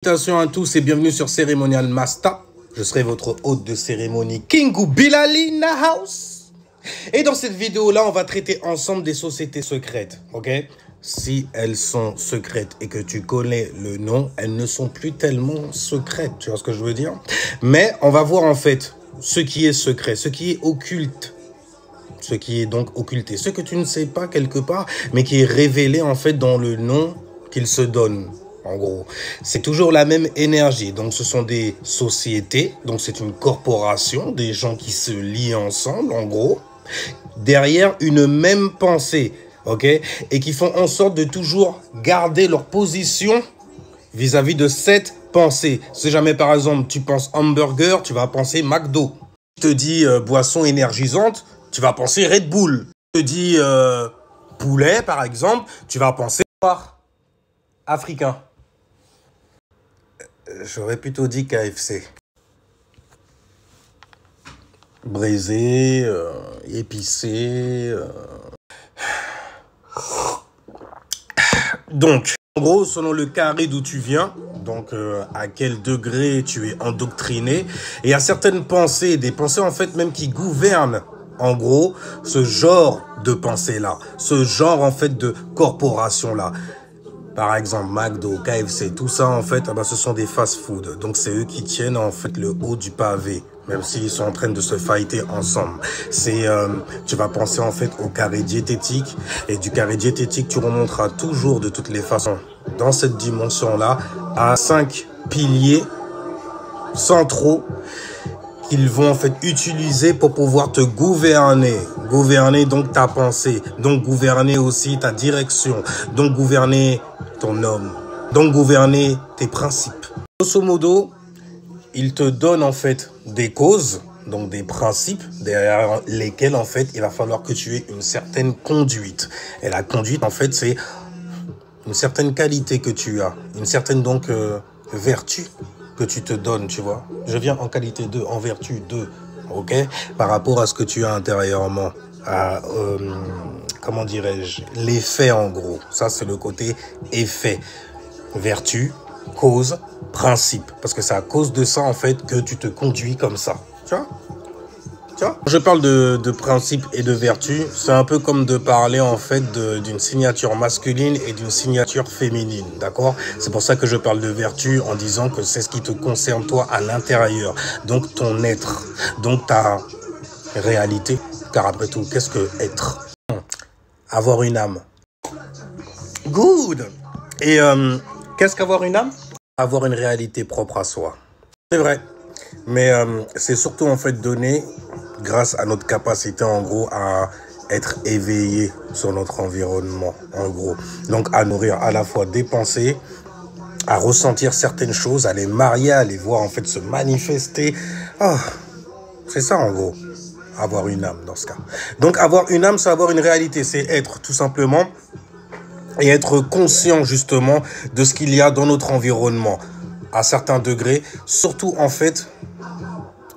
Salutations à tous et bienvenue sur Ceremonial Master. Je serai votre hôte de cérémonie, Kingu Bilali in the house. Et dans cette vidéo-là, on va traiter ensemble des sociétés secrètes, ok? Si elles sont secrètes et que tu connais le nom, elles ne sont plus tellement secrètes, tu vois ce que je veux dire? Mais on va voir en fait ce qui est secret, ce qui est occulte. Ce qui est donc occulté, ce que tu ne sais pas quelque part, mais qui est révélé en fait dans le nom qu'il se donne. En gros, c'est toujours la même énergie. Donc, ce sont des sociétés. Donc, c'est une corporation, des gens qui se lient ensemble, en gros, derrière une même pensée, ok? Et qui font en sorte de toujours garder leur position vis-à-vis de cette pensée. Si jamais, par exemple, tu penses hamburger, tu vas penser McDo. Je te dis boisson énergisante, tu vas penser Red Bull. Je te dis poulet, par exemple, tu vas penser africain. J'aurais plutôt dit KFC. Braisé, épicé. Donc, en gros, selon le carré d'où tu viens, donc à quel degré tu es endoctriné, et il y a certaines pensées, des pensées en fait même qui gouvernent, en gros, ce genre de pensée-là, ce genre en fait de corporation-là. Par exemple, McDo, KFC, tout ça, en fait, ce sont des fast-food. Donc, c'est eux qui tiennent, en fait, le haut du pavé, même s'ils sont en train de se fighter ensemble. Tu vas penser, en fait, au carré diététique. Et du carré diététique, tu remonteras toujours, de toutes les façons, dans cette dimension-là, à 5 piliers centraux qu'ils vont, en fait, utiliser pour pouvoir te gouverner. Gouverner, donc, ta pensée. Donc, gouverner aussi ta direction. Donc, gouverner ton homme, donc gouverner tes principes. Grosso modo, il te donne en fait des causes, donc des principes derrière lesquels en fait il va falloir que tu aies une certaine conduite. Et la conduite en fait c'est une certaine qualité que tu as, une certaine donc vertu que tu te donnes, tu vois. Je viens en qualité 2, en vertu 2, ok, par rapport à ce que tu as intérieurement. Comment dirais-je, l'effet en gros. Ça, c'est le côté effet. Vertu, cause, principe. Parce que c'est à cause de ça, en fait, que tu te conduis comme ça. Tu vois? Tu vois? Je parle de principe et de vertu. C'est un peu comme de parler, en fait, d'une signature masculine et d'une signature féminine. D'accord? C'est pour ça que je parle de vertu en disant que c'est ce qui te concerne, toi, à l'intérieur. Donc, ton être. Donc, ta réalité. Car après tout, qu'est-ce que être? Avoir une âme. Good. Et qu'est-ce qu'avoir une âme? Avoir une réalité propre à soi. C'est vrai. Mais c'est surtout en fait donné grâce à notre capacité en gros à être éveillé sur notre environnement en gros. Donc à nourrir à la fois des pensées, à ressentir certaines choses, à les marier, à les voir en fait se manifester. Oh, c'est ça en gros. Avoir une âme dans ce cas. Donc avoir une âme, c'est avoir une réalité, c'est être tout simplement et être conscient justement de ce qu'il y a dans notre environnement à certains degrés, surtout en fait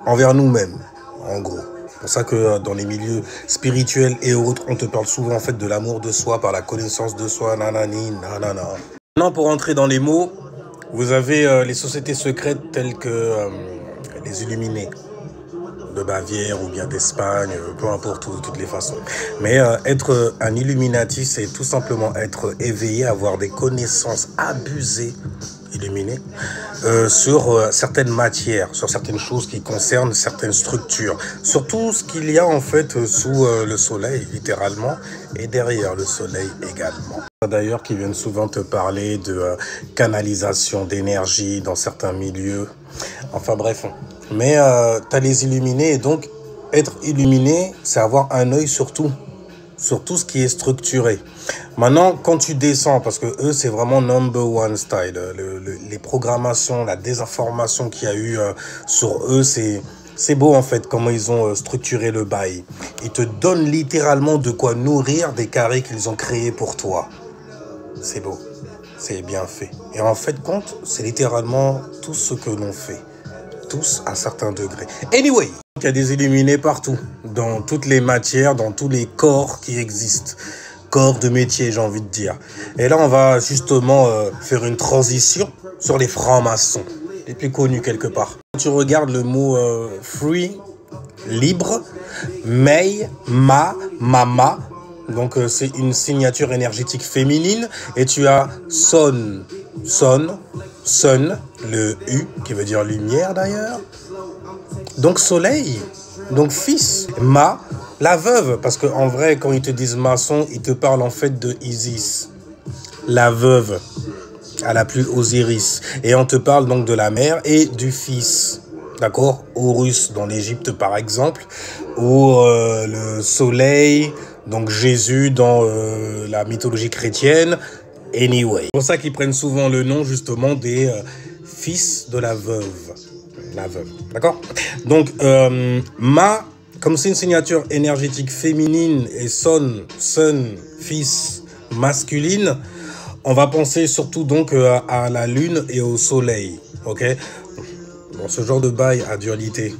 envers nous-mêmes en gros. C'est pour ça que dans les milieux spirituels et autres, on te parle souvent en fait de l'amour de soi par la connaissance de soi, nanani, nanana. Maintenant pour entrer dans les mots, vous avez les sociétés secrètes telles que les Illuminés de Bavière ou bien d'Espagne, peu importe, de toutes les façons. Mais être un Illuminati, c'est tout simplement être éveillé, avoir des connaissances abusées, illuminées, sur certaines matières, sur certaines choses qui concernent certaines structures, sur tout ce qu'il y a en fait sous le soleil, littéralement, et derrière le soleil également. D'ailleurs, qui viennent souvent te parler de canalisation d'énergie dans certains milieux. Enfin bref. Mais tu as les illuminés et donc être illuminé, c'est avoir un œil sur tout ce qui est structuré. Maintenant, quand tu descends, parce que eux, c'est vraiment number one style, les programmations, la désinformation qu'il y a eu sur eux, c'est beau en fait comment ils ont structuré le bail. Ils te donnent littéralement de quoi nourrir des carrés qu'ils ont créés pour toi. C'est beau, c'est bien fait. Et en fait, compte, c'est littéralement tout ce que l'on fait. Tous à certains degrés. Anyway, il y a des illuminés partout, dans toutes les matières, dans tous les corps qui existent. Corps de métier, j'ai envie de dire. Et là, on va justement faire une transition sur les francs-maçons, les plus connus quelque part. Quand tu regardes le mot free, libre, May, Mama, donc c'est une signature énergétique féminine, et tu as Sun, le U, qui veut dire lumière d'ailleurs, donc soleil, donc fils, la veuve, parce qu'en vrai, quand ils te disent maçon, ils te parlent en fait de Isis, la veuve, à la plus Osiris, et on te parle donc de la mère et du fils, d'accord, Horus dans l'Égypte par exemple, ou le soleil, donc Jésus dans la mythologie chrétienne, anyway. C'est pour ça qu'ils prennent souvent le nom justement des fils de la veuve, d'accord. Donc comme c'est une signature énergétique féminine et son, fils masculine, on va penser surtout donc à la lune et au soleil, ok. Bon, ce genre de bail à dualité,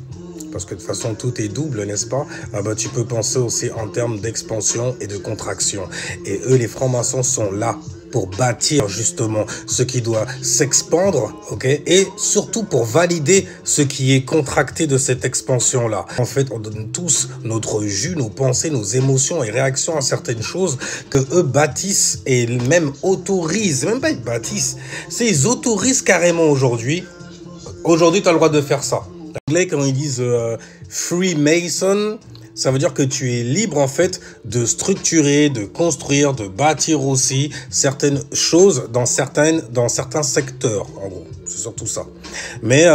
parce que de toute façon tout est double, n'est-ce pas? Tu peux penser aussi en termes d'expansion et de contraction. Et eux, les francs-maçons sont là pour bâtir justement ce qui doit s'expandre, ok, et surtout pour valider ce qui est contracté de cette expansion-là. En fait, on donne tous notre jus, nos pensées, nos émotions et réactions à certaines choses que eux bâtissent et même autorisent, même pas ils bâtissent, c'est ils autorisent carrément aujourd'hui. Aujourd'hui, tu as le droit de faire ça. Anglais, quand ils disent Freemason, ça veut dire que tu es libre en fait de structurer, de construire, de bâtir aussi certaines choses dans certains secteurs. En gros, c'est surtout ça. Mais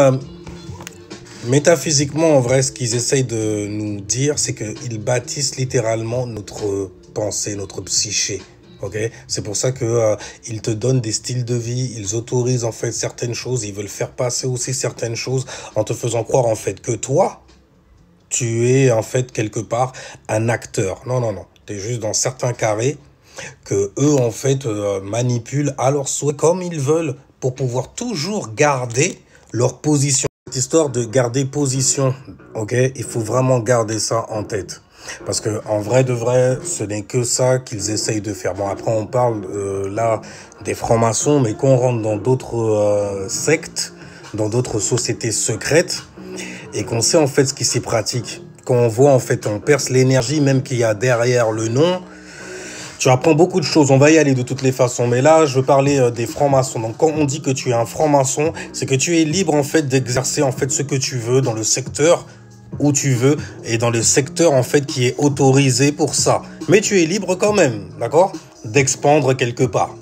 métaphysiquement, en vrai, ce qu'ils essayent de nous dire, c'est qu'ils bâtissent littéralement notre pensée, notre psyché. Ok, c'est pour ça que ils te donnent des styles de vie, ils autorisent en fait certaines choses, ils veulent faire passer aussi certaines choses en te faisant croire en fait que toi, tu es en fait quelque part un acteur. Non, tu es juste dans certains carrés que eux en fait manipulent à leur souhait comme ils veulent pour pouvoir toujours garder leur position. Cette histoire de garder position, ok, il faut vraiment garder ça en tête. Parce que en vrai de vrai, ce n'est que ça qu'ils essayent de faire. Bon, après on parle là des francs-maçons, mais qu'on rentre dans d'autres sectes, dans d'autres sociétés secrètes, et qu'on sait en fait ce qui s'y pratique, qu'on voit en fait, on perce l'énergie même qu'il y a derrière le nom, tu apprends beaucoup de choses. On va y aller de toutes les façons, mais là je veux parler des francs-maçons. Donc quand on dit que tu es un franc-maçon, c'est que tu es libre en fait d'exercer en fait ce que tu veux dans le secteur où tu veux et dans le secteur en fait qui est autorisé pour ça. Mais tu es libre quand même, d'accord, d'expandre quelque part.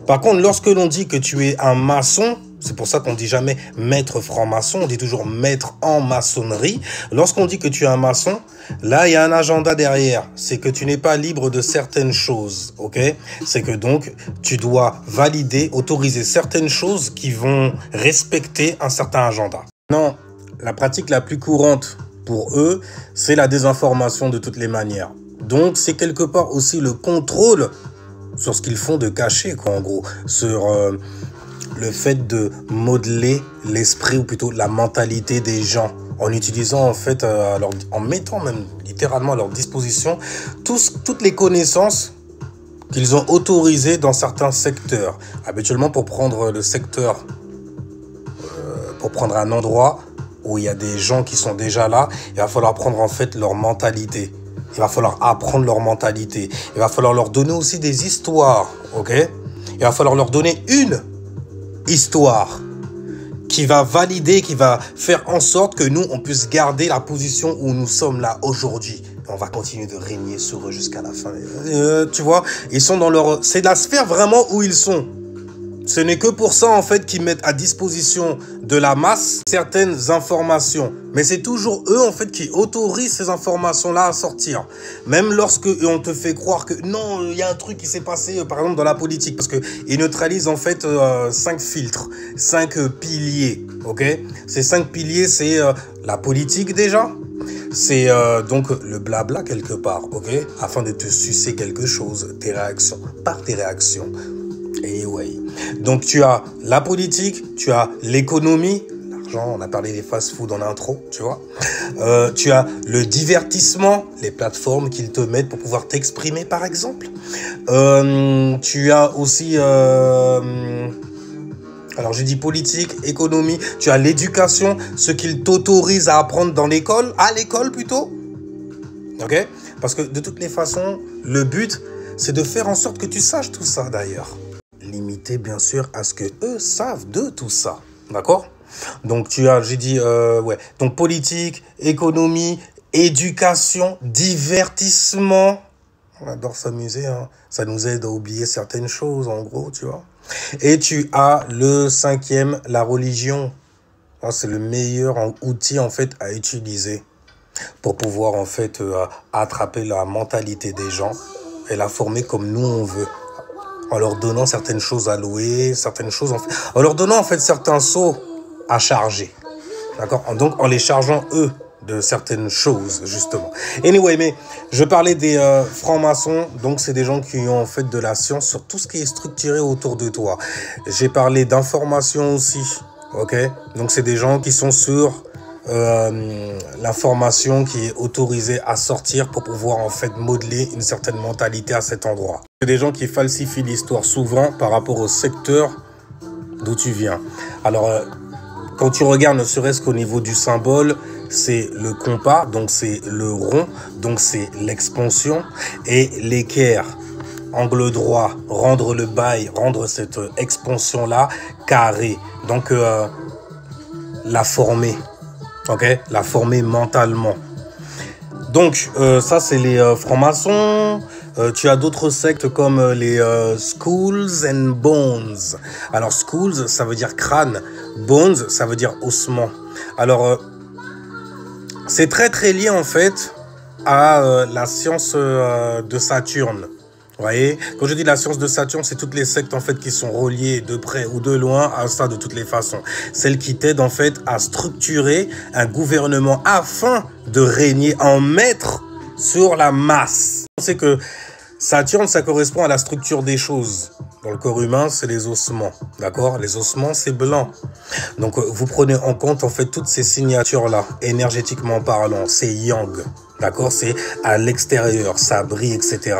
Par contre, lorsque l'on dit que tu es un maçon, c'est pour ça qu'on dit jamais maître franc-maçon, on dit toujours maître en maçonnerie. Lorsqu'on dit que tu es un maçon, là, il y a un agenda derrière. C'est que tu n'es pas libre de certaines choses, ok? C'est que donc, tu dois valider, autoriser certaines choses qui vont respecter un certain agenda. Non, la pratique la plus courante pour eux, c'est la désinformation de toutes les manières. Donc, c'est quelque part aussi le contrôle sur ce qu'ils font de caché, quoi, en gros, sur le fait de modeler l'esprit ou plutôt la mentalité des gens en utilisant en fait, en mettant même littéralement à leur disposition toutes les connaissances qu'ils ont autorisées dans certains secteurs. Habituellement, pour prendre le secteur, pour prendre un endroit où il y a des gens qui sont déjà là, il va falloir prendre en fait leur mentalité. Il va falloir apprendre leur mentalité. Il va falloir leur donner aussi des histoires, ok? Il va falloir leur donner une histoire qui va valider, qui va faire en sorte que nous, on puisse garder la position où nous sommes là aujourd'hui. On va continuer de régner sur eux jusqu'à la fin. Tu vois, ils sont dans leur... C'est la sphère vraiment où ils sont. Ce n'est que pour ça, en fait, qu'ils mettent à disposition de la masse certaines informations. Mais c'est toujours eux, en fait, qui autorisent ces informations-là à sortir. Même lorsque on te fait croire que non, il y a un truc qui s'est passé, par exemple, dans la politique. Parce qu'ils neutralisent, en fait, 5 filtres, 5 piliers, ok? Ces 5 piliers, c'est la politique, déjà. C'est donc le blabla, quelque part, ok? Afin de te sucer quelque chose, tes réactions, par tes réactions. Et ouais. Donc tu as la politique, tu as l'économie, l'argent, on a parlé des fast-food en intro, tu vois. Tu as le divertissement, les plateformes qu'ils te mettent pour pouvoir t'exprimer par exemple. Tu as aussi Alors, j'ai dit politique, économie, tu as l'éducation, ce qu'il t'autorise à apprendre dans l'école, à l'école plutôt. Ok? Parce que de toutes les façons, le but, c'est de faire en sorte que tu saches tout ça d'ailleurs. Limité, bien sûr, à ce que eux savent de tout ça. D'accord? Donc, j'ai dit, ouais. Donc, politique, économie, éducation, divertissement. On adore s'amuser, hein. Ça nous aide à oublier certaines choses, en gros, tu vois. Et tu as le 5e, la religion. C'est le meilleur outil, en fait, à utiliser pour pouvoir, en fait, attraper la mentalité des gens et la former comme nous, on veut. En leur donnant certaines choses à louer, certaines choses, en leur donnant, en fait, certains sceaux à charger. D'accord? Donc, en les chargeant, eux, de certaines choses, justement. Anyway, mais je parlais des francs-maçons, donc c'est des gens qui ont en fait de la science sur tout ce qui est structuré autour de toi. J'ai parlé d'information aussi, ok? Donc c'est des gens qui sont sur l'information qui est autorisée à sortir pour pouvoir en fait modeler une certaine mentalité à cet endroit. C'est des gens qui falsifient l'histoire souvent par rapport au secteur d'où tu viens. Alors, quand tu regardes, ne serait-ce qu'au niveau du symbole, c'est le compas, donc c'est le rond, donc c'est l'expansion, et l'équerre, angle droit, rendre le bail, rendre cette expansion-là carré. Donc, la former, ok? La former mentalement. Donc, ça, c'est les francs-maçons. Tu as d'autres sectes comme les Skulls and Bones. Alors, Skulls, ça veut dire crâne. Bones, ça veut dire ossement. Alors, c'est très très lié en fait à la science de Saturne. Vous voyez, quand je dis la science de Saturne, c'est toutes les sectes en fait qui sont reliées de près ou de loin à ça de toutes les façons. Celles qui t'aident en fait à structurer un gouvernement afin de régner en maître sur la masse. C'est que Saturne, ça correspond à la structure des choses. Dans le corps humain, c'est les ossements, d'accord? Les ossements, c'est blanc. Donc, vous prenez en compte, en fait, toutes ces signatures-là, énergétiquement parlant, c'est yang, d'accord? C'est à l'extérieur, ça brille, etc.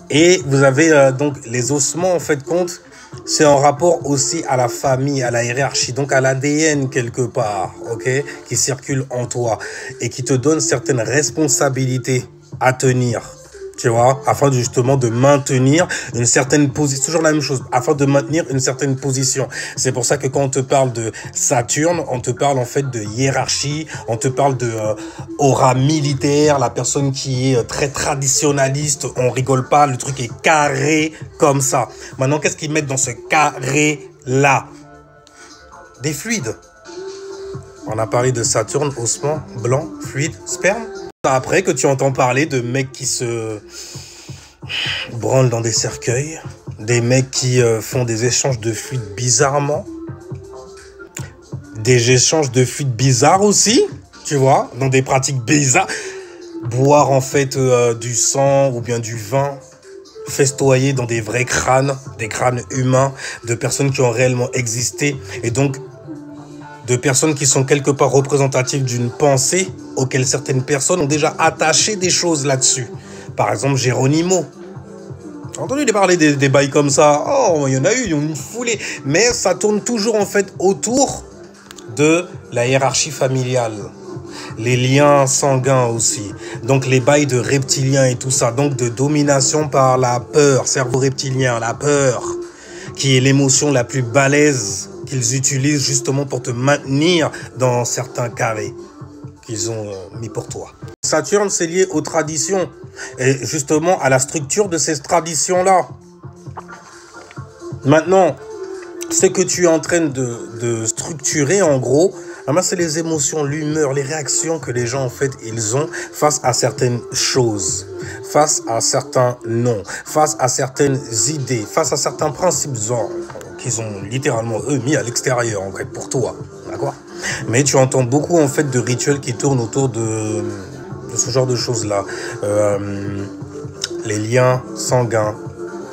Et vous avez donc les ossements, en fait, compte, c'est en rapport aussi à la famille, à la hiérarchie, donc à l'ADN quelque part, ok? Qui circule en toi et qui te donne certaines responsabilités à tenir. Tu vois, afin de, justement de maintenir une certaine position, toujours la même chose, afin de maintenir une certaine position. C'est pour ça que quand on te parle de Saturne, on te parle en fait de hiérarchie, on te parle de aura militaire, la personne qui est très traditionnaliste, on rigole pas, le truc est carré comme ça. Maintenant, qu'est-ce qu'ils mettent dans ce carré-là? Des fluides. On a parlé de Saturne, ossement, blanc, fluide, sperme. Après que tu entends parler de mecs qui se branlent dans des cercueils, des mecs qui font des échanges de fluides bizarrement, des échanges de fluides bizarres aussi, tu vois, dans des pratiques bizarres, boire en fait du sang ou bien du vin, festoyer dans des vrais crânes, des crânes humains, de personnes qui ont réellement existé, et donc de personnes qui sont quelque part représentatives d'une pensée auquel certaines personnes ont déjà attaché des choses là-dessus. Par exemple, Geronimo. J'ai entendu parler des bails comme ça. Oh, il y en a eu, ils ont une foulée. Mais ça tourne toujours en fait autour de la hiérarchie familiale. Les liens sanguins aussi. Donc les bails de reptiliens et tout ça. Donc de domination par la peur, cerveau reptilien, la peur, qui est l'émotion la plus balèze qu'ils utilisent justement pour te maintenir dans certains carrés qu'ils ont mis pour toi. Saturne, c'est lié aux traditions et justement à la structure de ces traditions-là. Maintenant, ce que tu es en train de structurer, en gros, c'est les émotions, l'humeur, les réactions que les gens, en fait, ils ont face à certaines choses, face à certains noms, face à certaines idées, face à certains principes qu'ils ont littéralement, eux, mis à l'extérieur, en fait, pour toi, d'accord? Mais tu entends beaucoup, en fait, de rituels qui tournent autour de ce genre de choses-là. Les liens sanguins,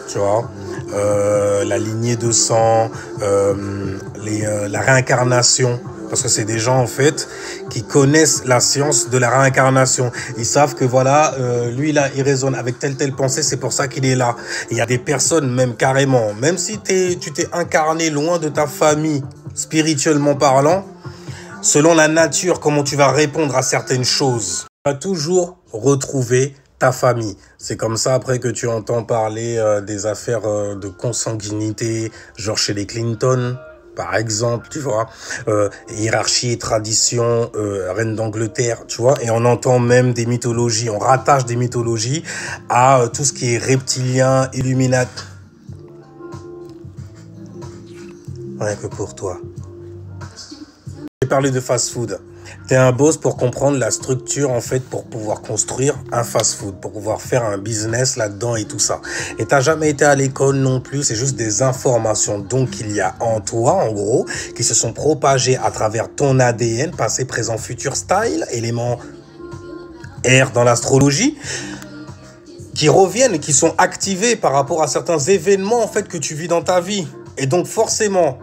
tu vois, la lignée de sang, la réincarnation. Parce que c'est des gens, en fait, qui connaissent la science de la réincarnation. Ils savent que, voilà, lui, là, il résonne avec telle pensée, c'est pour ça qu'il est là. Il y a des personnes, même carrément, même si tu t'es incarné loin de ta famille, spirituellement parlant, selon la nature, comment tu vas répondre à certaines choses, tu vas toujours retrouver ta famille. C'est comme ça, après, que tu entends parler des affaires de consanguinité, genre chez les Clinton, par exemple, tu vois, hiérarchie et tradition, reine d'Angleterre, tu vois, et on entend même des mythologies, on rattache des mythologies à tout ce qui est reptilien, illuminati. Rien que pour toi. J'ai parlé de fast-food. T'es un boss pour comprendre la structure, en fait, pour pouvoir construire un fast-food, pour pouvoir faire un business là-dedans et tout ça. Et t'as jamais été à l'école non plus, c'est juste des informations. Donc, il y a en toi, en gros, qui se sont propagées à travers ton ADN, passé, présent, futur, style, élément R dans l'astrologie, qui reviennent et qui sont activés par rapport à certains événements, en fait, que tu vis dans ta vie. Et donc, forcément,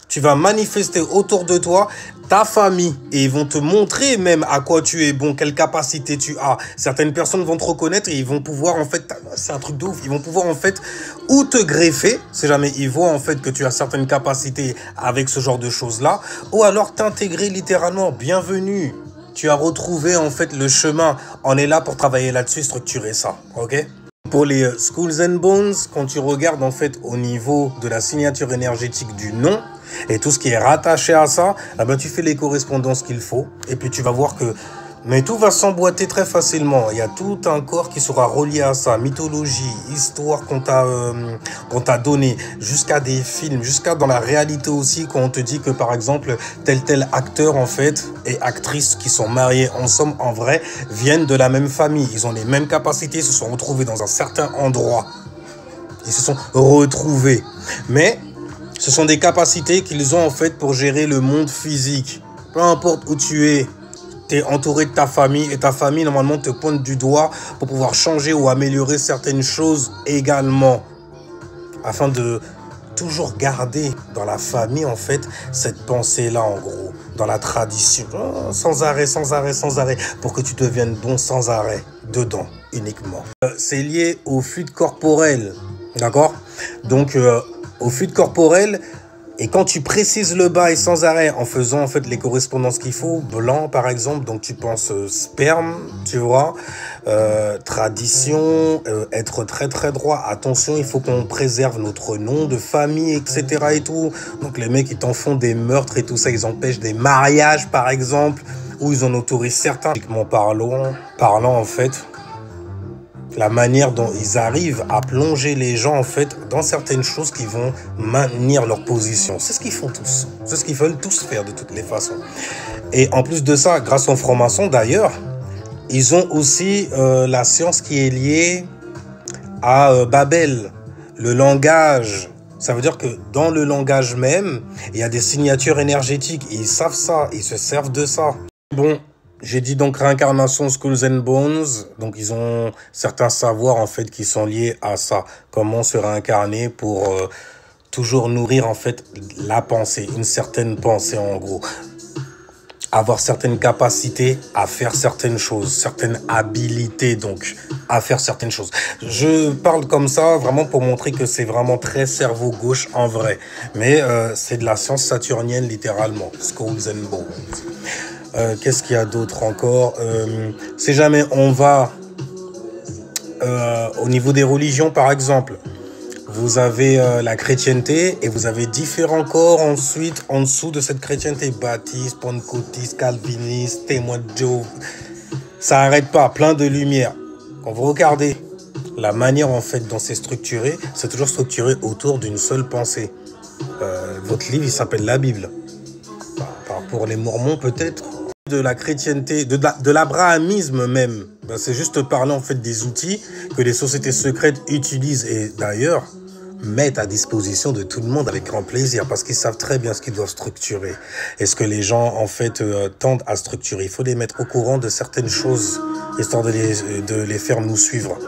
tu vas manifester autour de toi ta famille et ils vont te montrer même à quoi tu es bon, quelle capacité tu as. Certaines personnes vont te reconnaître et ils vont pouvoir, en fait, c'est un truc de ouf, ils vont pouvoir, en fait, ou te greffer, si jamais ils voient, en fait, que tu as certaines capacités avec ce genre de choses-là, ou alors t'intégrer littéralement. Bienvenue. Tu as retrouvé, en fait, le chemin. On est là pour travailler là-dessus, structurer ça, ok? Pour les Skulls and Bones, quand tu regardes, en fait, au niveau de la signature énergétique du nom, et tout ce qui est rattaché à ça, eh ben, tu fais les correspondances qu'il faut. Et puis tu vas voir que... Mais tout va s'emboîter très facilement. Il y a tout un corps qui sera relié à ça. Mythologie, histoire qu'on t'a donné, jusqu'à des films, jusqu'à dans la réalité aussi, quand on te dit que, par exemple, tel acteur, en fait, et actrices qui sont mariés ensemble, en vrai, viennent de la même famille. Ils ont les mêmes capacités, se sont retrouvés dans un certain endroit. Ils se sont retrouvés. Mais... ce sont des capacités qu'ils ont, en fait, pour gérer le monde physique. Peu importe où tu es entouré de ta famille et ta famille, normalement, te pointe du doigt pour pouvoir changer ou améliorer certaines choses également. Afin de toujours garder dans la famille, en fait, cette pensée-là, en gros, dans la tradition. Sans arrêt, sans arrêt, sans arrêt, pour que tu deviennes bon sans arrêt, dedans, uniquement. C'est lié au fluide corporel, d'accord? Donc... au fluide corporel, et quand tu précises le bail sans arrêt en faisant en fait les correspondances qu'il faut, blanc par exemple, donc tu penses sperme, tu vois, tradition, être très très droit, attention, il faut qu'on préserve notre nom de famille, etc. et tout. Donc les mecs ils t'en font des meurtres et tout ça, ils empêchent des mariages par exemple, ou ils en autorisent certains. Parlant en fait, la manière dont ils arrivent à plonger les gens, en fait, dans certaines choses qui vont maintenir leur position. C'est ce qu'ils font tous. C'est ce qu'ils veulent tous faire de toutes les façons. Et en plus de ça, grâce aux francs-maçons d'ailleurs, ils ont aussi la science qui est liée à Babel, le langage. Ça veut dire que dans le langage même, il y a des signatures énergétiques. Ils savent ça, ils se servent de ça. Bon. J'ai dit donc réincarnation, Skulls and Bones. Donc ils ont certains savoirs en fait qui sont liés à ça. Comment se réincarner pour toujours nourrir en fait la pensée, une certaine pensée en gros. Avoir certaines capacités à faire certaines choses, certaines habilités donc à faire certaines choses. Je parle comme ça vraiment pour montrer que c'est vraiment très cerveau gauche en vrai. Mais c'est de la science saturnienne littéralement. Skulls and Bones. Qu'est-ce qu'il y a d'autre encore? Si jamais on va au niveau des religions, par exemple, vous avez la chrétienté et vous avez différents corps ensuite en dessous de cette chrétienté. Baptiste, pentecôtiste, calviniste, témoin de Jéhovah. Ça n'arrête pas, plein de lumière. Quand vous regardez la manière en fait dont c'est structuré, c'est toujours structuré autour d'une seule pensée. Votre livre, il s'appelle la Bible. Pour les Mormons peut-être. De la chrétienté, de l'abrahamisme même. Ben, c'est juste parler en fait des outils que les sociétés secrètes utilisent. Et d'ailleurs, mettent à disposition de tout le monde avec grand plaisir parce qu'ils savent très bien ce qu'ils doivent structurer et ce que les gens en fait tendent à structurer. Il faut les mettre au courant de certaines choses histoire de les faire nous suivre.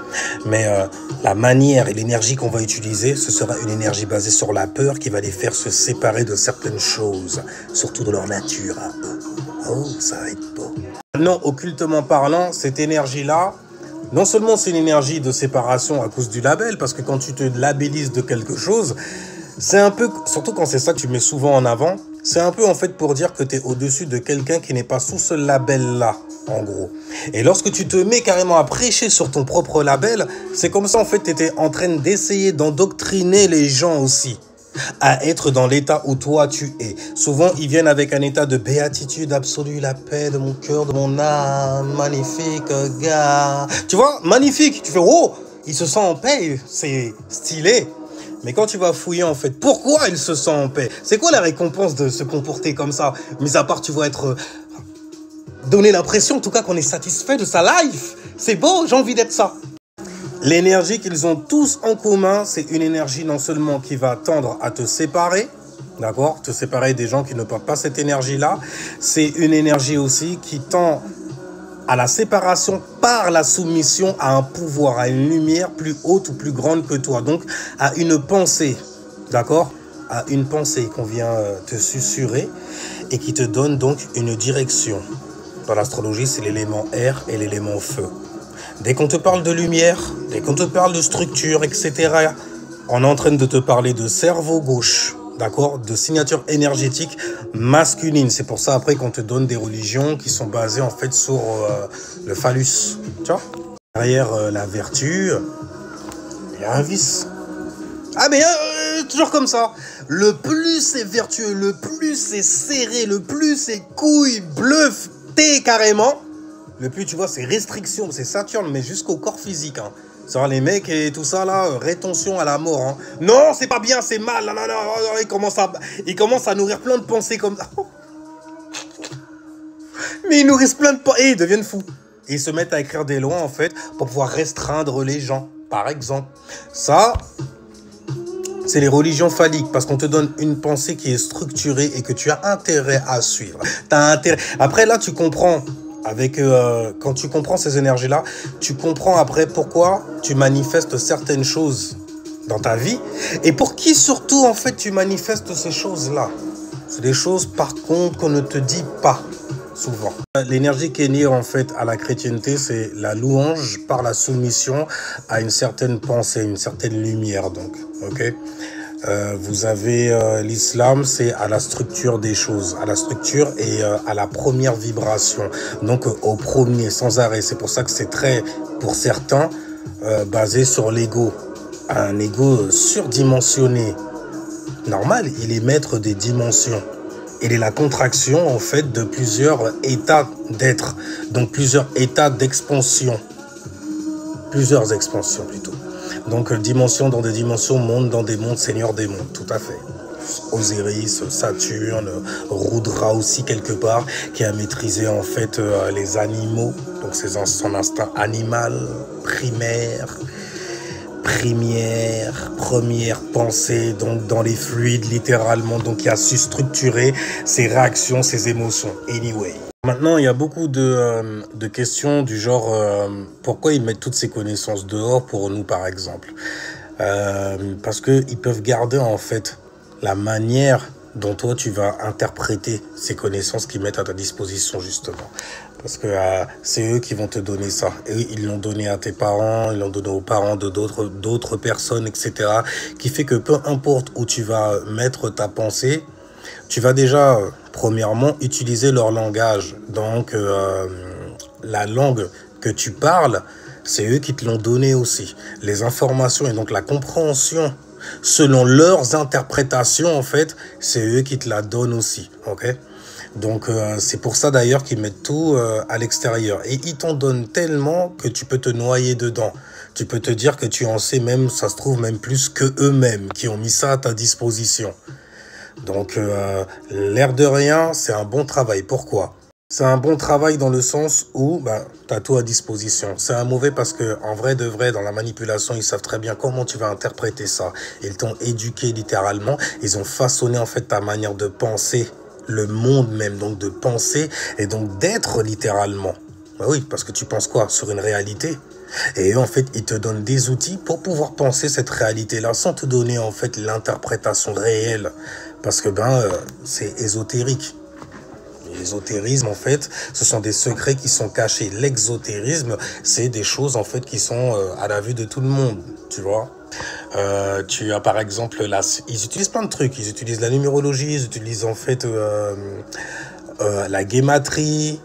Mais la manière et l'énergie qu'on va utiliser, ce sera une énergie basée sur la peur qui va les faire se séparer de certaines choses, surtout de leur nature à eux. Oh, ça va être beau. Maintenant, occultement parlant, cette énergie-là, non seulement c'est une énergie de séparation à cause du label, parce que quand tu te labellises de quelque chose, c'est un peu, surtout quand c'est ça que tu mets souvent en avant, c'est un peu en fait pour dire que tu es au-dessus de quelqu'un qui n'est pas sous ce label-là, en gros. Et lorsque tu te mets carrément à prêcher sur ton propre label, c'est comme ça en fait tu étais en train d'essayer d'endoctriner les gens aussi à être dans l'état où toi tu es. Souvent, ils viennent avec un état de béatitude absolue, la paix de mon cœur, de mon âme, magnifique gars. Tu vois, magnifique, tu fais, oh, il se sent en paix, c'est stylé. Mais quand tu vas fouiller, en fait, pourquoi il se sent en paix? C'est quoi la récompense de se comporter comme ça? Mis à part, tu vas être... donner l'impression, en tout cas, qu'on est satisfait de sa life. C'est beau, j'ai envie d'être ça. L'énergie qu'ils ont tous en commun, c'est une énergie non seulement qui va tendre à te séparer, d'accord, te séparer des gens qui ne portent pas cette énergie-là, c'est une énergie aussi qui tend à la séparation par la soumission à un pouvoir, à une lumière plus haute ou plus grande que toi, donc à une pensée, d'accord, à une pensée qu'on vient te susurrer et qui te donne donc une direction. Dans l'astrologie, c'est l'élément air et l'élément feu. Dès qu'on te parle de lumière, dès qu'on te parle de structure, etc., on est en train de te parler de cerveau gauche, d'accord, de signature énergétique masculine. C'est pour ça après qu'on te donne des religions qui sont basées en fait sur le phallus, tu vois. Derrière la vertu, il y a un vice. Ah mais toujours comme ça. Le plus c'est vertueux, le plus c'est serré, le plus c'est couille, bluffé carrément. Le plus, tu vois, c'est restriction, c'est Saturne, mais jusqu'au corps physique. Hein. C'est les mecs et tout ça, là, rétention à la mort. Hein. Non, c'est pas bien, c'est mal. Non, ils commencent à nourrir plein de pensées comme ça. Mais ils nourrissent plein de pensées et ils deviennent fous. Et ils se mettent à écrire des lois, en fait, pour pouvoir restreindre les gens, par exemple. Ça, c'est les religions phalliques, parce qu'on te donne une pensée qui est structurée et que tu as intérêt à suivre. T'as intérêt. Après, là, tu comprends... quand tu comprends ces énergies-là, tu comprends après pourquoi tu manifestes certaines choses dans ta vie et pour qui surtout en fait tu manifestes ces choses-là. C'est des choses par contre qu'on ne te dit pas souvent. L'énergie qui est liée en fait à la chrétienté, c'est la louange par la soumission à une certaine pensée, une certaine lumière donc, ok. Vous avez l'islam, c'est à la structure des choses, à la structure et à la première vibration, donc au premier, sans arrêt. C'est pour ça que c'est très, pour certains, basé sur l'ego, un ego surdimensionné. Normal, il est maître des dimensions. Il est la contraction en fait de plusieurs états d'être, donc plusieurs états d'expansion, plusieurs expansions plutôt. Donc, dimension dans des dimensions, monde dans des mondes, seigneur des mondes, tout à fait. Osiris, Saturne, Rudra aussi quelque part, qui a maîtrisé en fait les animaux, donc c'est son instinct animal, première pensée, donc dans les fluides littéralement, donc qui a su structurer ses réactions, ses émotions. Anyway. Maintenant, il y a beaucoup de questions du genre pourquoi ils mettent toutes ces connaissances dehors pour nous, par exemple. Parce qu'ils peuvent garder en fait la manière dont toi tu vas interpréter ces connaissances qu'ils mettent à ta disposition justement. Parce que c'est eux qui vont te donner ça. Et ils l'ont donné à tes parents, ils l'ont donné aux parents de d'autres personnes, etc. Qui fait que peu importe où tu vas mettre ta pensée, tu vas déjà, premièrement, utiliser leur langage. Donc, la langue que tu parles, c'est eux qui te l'ont donné aussi. Les informations et donc la compréhension, selon leurs interprétations, en fait, c'est eux qui te la donnent aussi. Ok ? Donc, c'est pour ça d'ailleurs qu'ils mettent tout à l'extérieur. Et ils t'en donnent tellement que tu peux te noyer dedans. Tu peux te dire que tu en sais même, ça se trouve même plus que eux-mêmes qui ont mis ça à ta disposition. Donc, l'air de rien, c'est un bon travail. Pourquoi ? C'est un bon travail dans le sens où bah, tu as tout à disposition. C'est un mauvais parce que en vrai de vrai, dans la manipulation, ils savent très bien comment tu vas interpréter ça. Ils t'ont éduqué littéralement. Ils ont façonné en fait ta manière de penser, le monde même, donc de penser et donc d'être littéralement. Bah oui, parce que tu penses quoi? Sur une réalité. Et eux, en fait, ils te donnent des outils pour pouvoir penser cette réalité-là sans te donner en fait l'interprétation réelle. Parce que c'est ésotérique. L'ésotérisme, en fait, ce sont des secrets qui sont cachés. L'exotérisme, c'est des choses, en fait, qui sont à la vue de tout le monde, tu vois. Tu as, par exemple, ils utilisent plein de trucs. Ils utilisent la numérologie, ils utilisent, en fait, la guématrie.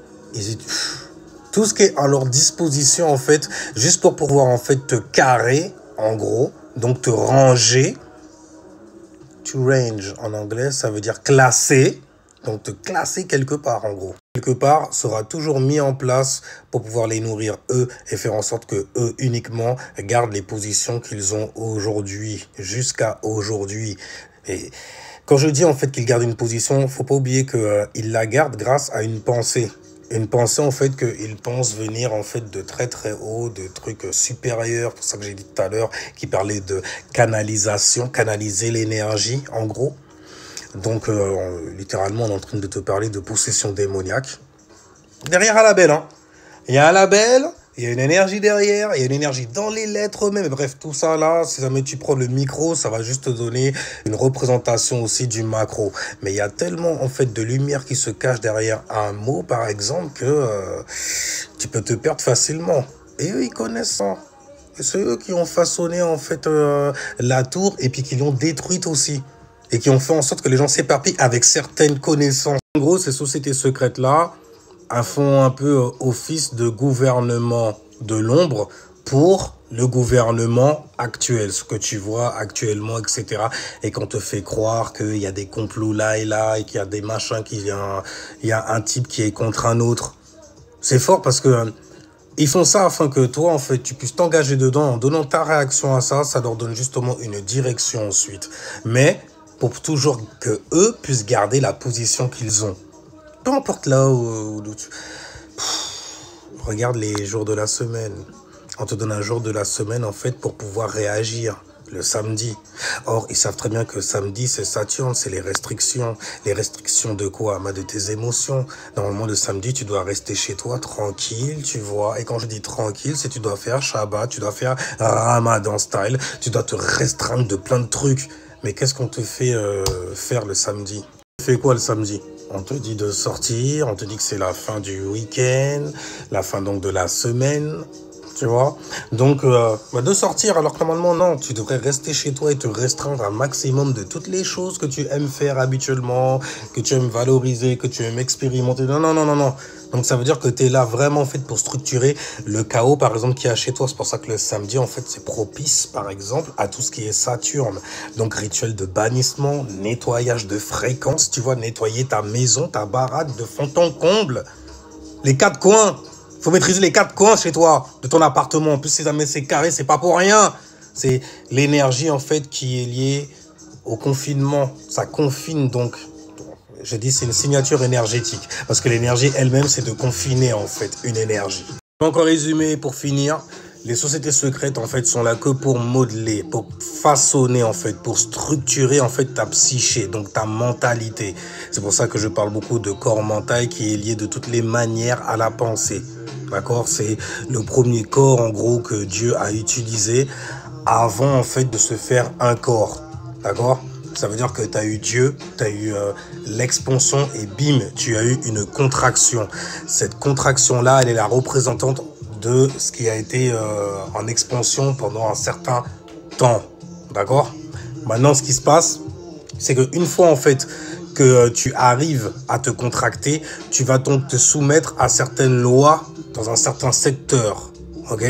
Tout ce qui est à leur disposition, en fait, juste pour pouvoir, en fait, te carrer, en gros, donc te ranger. To range, en anglais, ça veut dire classer. Donc te classer quelque part en gros. Quelque part sera toujours mis en place pour pouvoir les nourrir eux et faire en sorte que eux uniquement gardent les positions qu'ils ont aujourd'hui, jusqu'à aujourd'hui. Et quand je dis en fait qu'ils gardent une position, faut pas oublier qu'ils la gardent grâce à une pensée. Une pensée en fait qu'ils pensent venir en fait de très très haut, de trucs supérieurs, pour ça que j'ai dit tout à l'heure, qui parlait de canalisation, canaliser l'énergie en gros. Donc, littéralement, on est en train de te parler de possession démoniaque. Derrière un label, hein. Il y a un label, il y a une énergie derrière, il y a une énergie dans les lettres eux-mêmes. Bref, tout ça là, si jamais tu prends le micro, ça va juste te donner une représentation aussi du macro. Mais il y a tellement, en fait, de lumière qui se cache derrière un mot, par exemple, que tu peux te perdre facilement. Et eux, ils connaissent ça. Et c'est eux qui ont façonné, en fait, la tour et puis qui l'ont détruite aussi. Et qui ont fait en sorte que les gens s'éparpillent avec certaines connaissances. En gros, ces sociétés secrètes-là font un peu office de gouvernement de l'ombre pour le gouvernement actuel, ce que tu vois actuellement, etc. Et qu'on te fait croire qu'il y a des complots là et là, et qu'il y a des machins, il y a un type qui est contre un autre. C'est fort parce que ils font ça afin que toi, en fait, tu puisses t'engager dedans en donnant ta réaction à ça. Ça leur donne justement une direction ensuite. Mais pour toujours que eux puissent garder la position qu'ils ont. Peu importe là où tu... Regarde les jours de la semaine. On te donne un jour de la semaine, en fait, pour pouvoir réagir le samedi. Or, ils savent très bien que samedi, c'est Saturne, c'est les restrictions. Les restrictions de quoi? De tes émotions. Normalement, le samedi, tu dois rester chez toi, tranquille, tu vois. Et quand je dis tranquille, c'est tu dois faire Shabbat, tu dois faire Ramadan style, tu dois te restreindre de plein de trucs. Mais qu'est-ce qu'on te fait faire le samedi? Tu fais quoi le samedi? On te dit de sortir, on te dit que c'est la fin du week-end, la fin donc de la semaine, tu vois. Donc, de sortir, alors que normalement, non, tu devrais rester chez toi et te restreindre un maximum de toutes les choses que tu aimes faire habituellement, que tu aimes valoriser, que tu aimes expérimenter. Non, non, non, non, non. Donc, ça veut dire que tu es là vraiment, en fait, pour structurer le chaos, par exemple, qu'il y a chez toi. C'est pour ça que le samedi, en fait, c'est propice, par exemple, à tout ce qui est Saturne. Donc, rituel de bannissement, nettoyage de fréquence, tu vois, nettoyer ta maison, ta baraque de fond en comble. Les quatre coins. Faut maîtriser les quatre coins chez toi, de ton appartement. En plus, si jamais c'est carré, c'est pas pour rien. C'est l'énergie, en fait, qui est liée au confinement. Ça confine, donc. Je dis c'est une signature énergétique. Parce que l'énergie elle-même, c'est de confiner, en fait, une énergie. Encore résumé, pour finir, les sociétés secrètes, en fait, sont là que pour modeler, pour façonner, en fait, pour structurer, en fait, ta psyché, donc ta mentalité. C'est pour ça que je parle beaucoup de corps mental qui est lié de toutes les manières à la pensée. D'accord? C'est le premier corps, en gros, que Dieu a utilisé avant, en fait, de se faire un corps. D'accord? Ça veut dire que tu as eu Dieu, tu as eu l'expansion et bim, tu as eu une contraction. Cette contraction-là, elle est la représentante de ce qui a été en expansion pendant un certain temps. D'accord? Maintenant, ce qui se passe, c'est qu'une fois, en fait, que tu arrives à te contracter, tu vas donc te soumettre à certaines lois dans un certain secteur. Ok?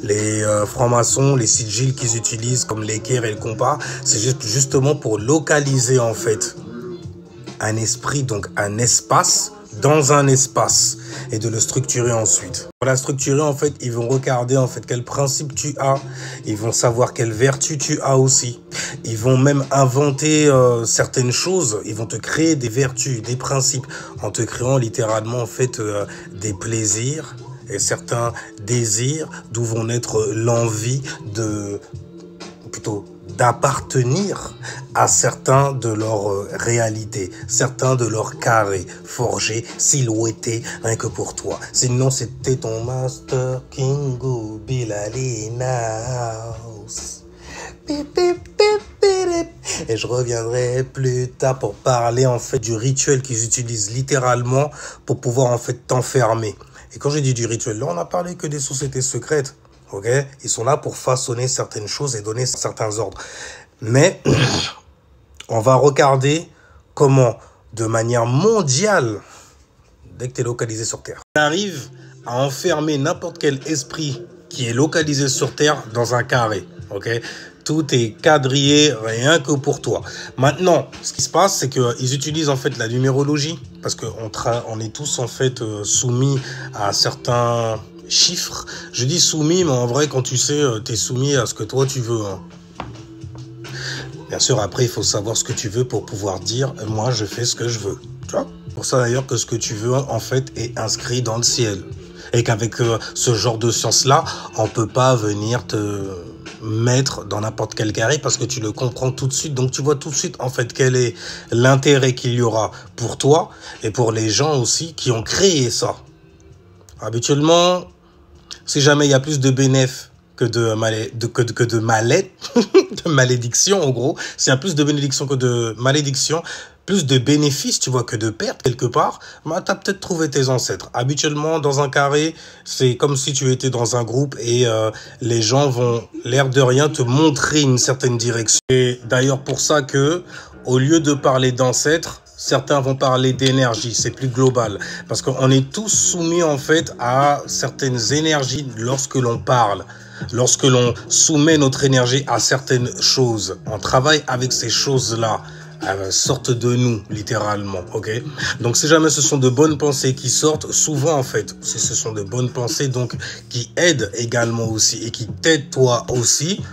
Les francs-maçons, les sigils qu'ils utilisent comme l'équerre et le compas, c'est justement pour localiser en fait un esprit, donc un espace dans un espace. et de le structurer ensuite. Pour la structurer, en fait, ils vont regarder en fait quel principe tu as, ils vont savoir quelle vertu tu as aussi. Ils vont même inventer certaines choses, ils vont te créer des vertus, des principes, en te créant littéralement en fait des plaisirs et certains désirs d'où vont naître l'envie d'appartenir à certains de leurs réalités, certains de leurs carrés, forgés, silhouettés, rien que pour toi. Sinon, c'était ton Master Kingo Bilalina House. Et je reviendrai plus tard pour parler en fait du rituel qu'ils utilisent littéralement pour pouvoir en fait t'enfermer. Et quand j'ai dit du rituel, là on n'a parlé que des sociétés secrètes. Ok, ils sont là pour façonner certaines choses et donner certains ordres. Mais on va regarder comment, de manière mondiale, dès que tu es localisé sur Terre, on arrive à enfermer n'importe quel esprit qui est localisé sur Terre dans un carré. Ok, tout est quadrillé rien que pour toi. Maintenant, ce qui se passe, c'est qu'ils utilisent en fait la numérologie parce qu'on est tous en fait soumis à certains chiffres. Je dis soumis, mais en vrai, quand tu sais, t'es soumis à ce que toi tu veux. Hein. Bien sûr, après, il faut savoir ce que tu veux pour pouvoir dire, moi, je fais ce que je veux. Tu vois ? Pour ça, d'ailleurs, que ce que tu veux, en fait, est inscrit dans le ciel. Et qu'avec ce genre de science-là, on peut pas venir te mettre dans n'importe quel carré parce que tu le comprends tout de suite. Donc, tu vois tout de suite, en fait, quel est l'intérêt qu'il y aura pour toi et pour les gens aussi qui ont créé ça. Habituellement, si jamais il y a plus de bénéfices que de malédiction, en gros, s'il y a plus de bénédictions que de malédictions, plus de bénéfices, tu vois, que de pertes quelque part, bah, tu as peut-être trouvé tes ancêtres. Habituellement, dans un carré, c'est comme si tu étais dans un groupe et les gens vont, l'air de rien, te montrer une certaine direction. Et d'ailleurs, pour ça que, au lieu de parler d'ancêtres, certains vont parler d'énergie, c'est plus global. Parce qu'on est tous soumis en fait à certaines énergies lorsque l'on parle. Lorsque l'on soumet notre énergie à certaines choses. On travaille avec ces choses-là. Elles sortent de nous, littéralement, ok? Donc, si jamais ce sont de bonnes pensées qui sortent, souvent, en fait, si ce sont de bonnes pensées, donc, qui aident également aussi et qui t'aident toi aussi,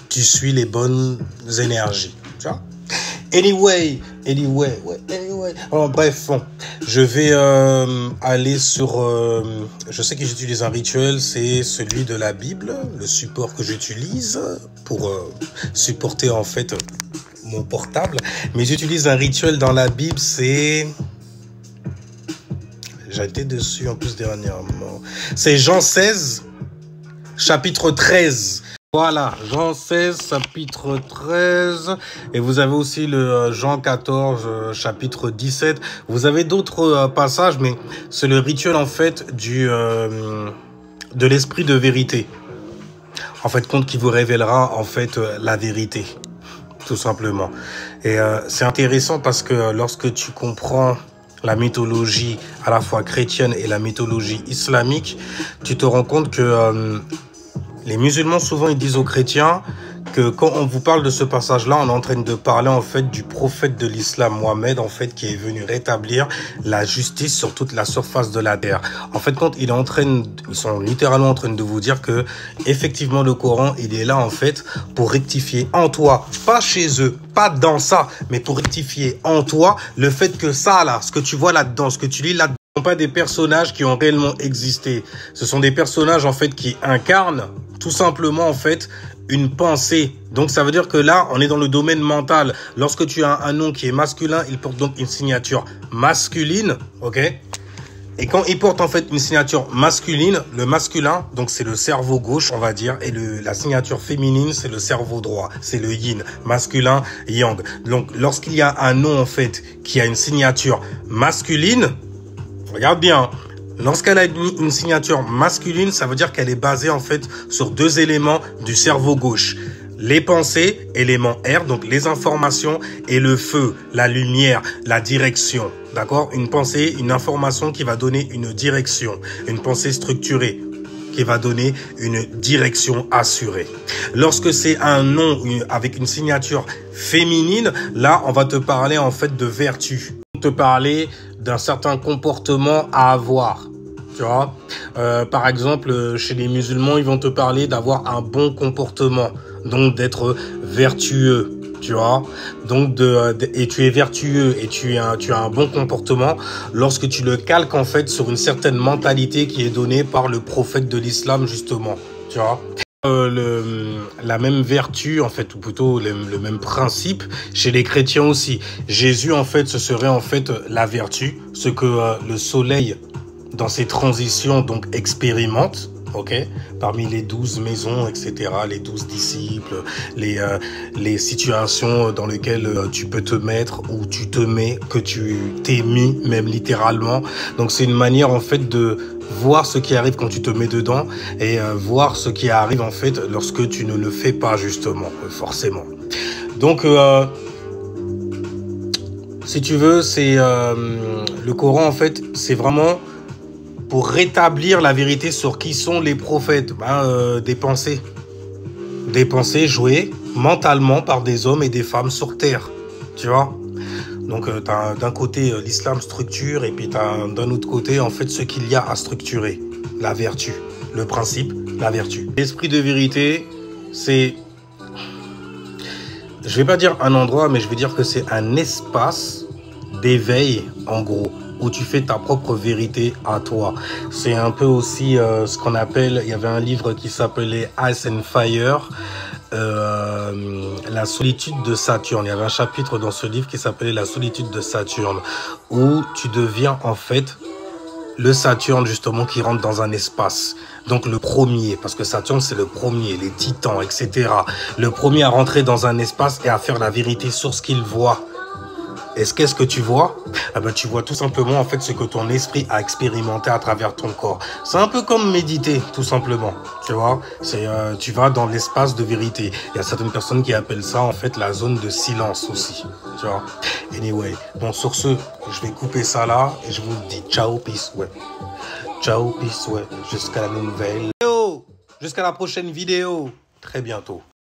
tu suis les bonnes énergies. Tu vois? Anyway. Alors, bref, bon, je vais aller sur... je sais que j'utilise un rituel, c'est celui de la Bible, le support que j'utilise pour supporter en fait mon portable. Mais j'utilise un rituel dans la Bible, c'est... J'ai été dessus en plus dernièrement. C'est Jean 16, chapitre 13. Voilà, Jean 16, chapitre 13, et vous avez aussi le Jean 14, chapitre 17. Vous avez d'autres passages, mais c'est le rituel en fait de l'esprit de vérité. En fait, compte qui vous révélera en fait la vérité, tout simplement. Et c'est intéressant parce que lorsque tu comprends la mythologie à la fois chrétienne et la mythologie islamique, tu te rends compte que les musulmans, souvent, ils disent aux chrétiens que quand on vous parle de ce passage-là, on est en train de parler, en fait, du prophète de l'islam, Mohammed, en fait, qui est venu rétablir la justice sur toute la surface de la terre. En fait, quand ils sont littéralement en train de vous dire que, effectivement, le Coran, il est là, en fait, pour rectifier en toi, pas chez eux, pas dans ça, mais pour rectifier en toi le fait que ça, là, ce que tu vois là-dedans, ce que tu lis là-dedans, ce ne sont pas des personnages qui ont réellement existé. Ce sont des personnages, en fait, qui incarnent tout simplement, en fait, une pensée. Donc, ça veut dire que là, on est dans le domaine mental. Lorsque tu as un nom qui est masculin, il porte donc une signature masculine, ok? Et quand il porte, en fait, une signature masculine, le masculin, donc c'est le cerveau gauche, on va dire, et la signature féminine, c'est le cerveau droit. C'est le yin, masculin, yang. Donc, lorsqu'il y a un nom, en fait, qui a une signature masculine, regarde bien, lorsqu'elle a une signature masculine, ça veut dire qu'elle est basée en fait sur deux éléments du cerveau gauche. Les pensées, élément R, donc les informations, et le feu, la lumière, la direction. D'accord? Une pensée, une information qui va donner une direction. Une pensée structurée qui va donner une direction assurée. Lorsque c'est un nom avec une signature féminine, là, on va te parler en fait de vertu. te parler d'un certain comportement à avoir. Tu vois, par exemple, chez les musulmans, ils vont te parler d'avoir un bon comportement, donc d'être vertueux. Tu vois, donc et tu es vertueux et tu as un bon comportement lorsque tu le calques en fait sur une certaine mentalité qui est donnée par le prophète de l'islam justement. Tu vois. La même vertu en fait, ou plutôt le même principe chez les chrétiens aussi. Jésus en fait, ce serait en fait la vertu, ce que le soleil dans ses transitions donc expérimente, ok, parmi les 12 maisons, etc., les 12 disciples, les situations dans lesquelles tu peux te mettre, ou tu te mets, que tu t'es mis, même littéralement. Donc c'est une manière en fait de voir ce qui arrive quand tu te mets dedans et voir ce qui arrive en fait lorsque tu ne le fais pas justement, forcément. Donc si tu veux, c'est le Coran en fait, c'est vraiment pour rétablir la vérité sur qui sont les prophètes, des pensées jouées mentalement par des hommes et des femmes sur terre, tu vois. Donc t'as d'un côté l'islam structure et puis t'as d'un autre côté en fait ce qu'il y a à structurer, la vertu, le principe, la vertu. L'esprit de vérité, c'est, je vais pas dire un endroit, mais je vais dire que c'est un espace d'éveil en gros, où tu fais ta propre vérité à toi. C'est un peu aussi ce qu'on appelle, il y avait un livre qui s'appelait Ice and Fire, la solitude de Saturne. Il y avait un chapitre dans ce livre qui s'appelait la solitude de Saturne, où tu deviens en fait le Saturne justement qui rentre dans un espace. Donc le premier, parce que Saturne c'est le premier, les titans, etc. Le premier à rentrer dans un espace et à faire la vérité sur ce qu'il voit. Et qu'est-ce que tu vois? Tu vois tout simplement en fait ce que ton esprit a expérimenté à travers ton corps. C'est un peu comme méditer, tout simplement. Tu vois, c'est tu vas dans l'espace de vérité. Il y a certaines personnes qui appellent ça en fait la zone de silence aussi. Tu vois. Anyway, bon sur ce, je vais couper ça là et je vous dis ciao, peace, ouais. Ciao, peace, ouais. Jusqu'à la nouvelle vidéo. Jusqu'à la prochaine vidéo. Très bientôt.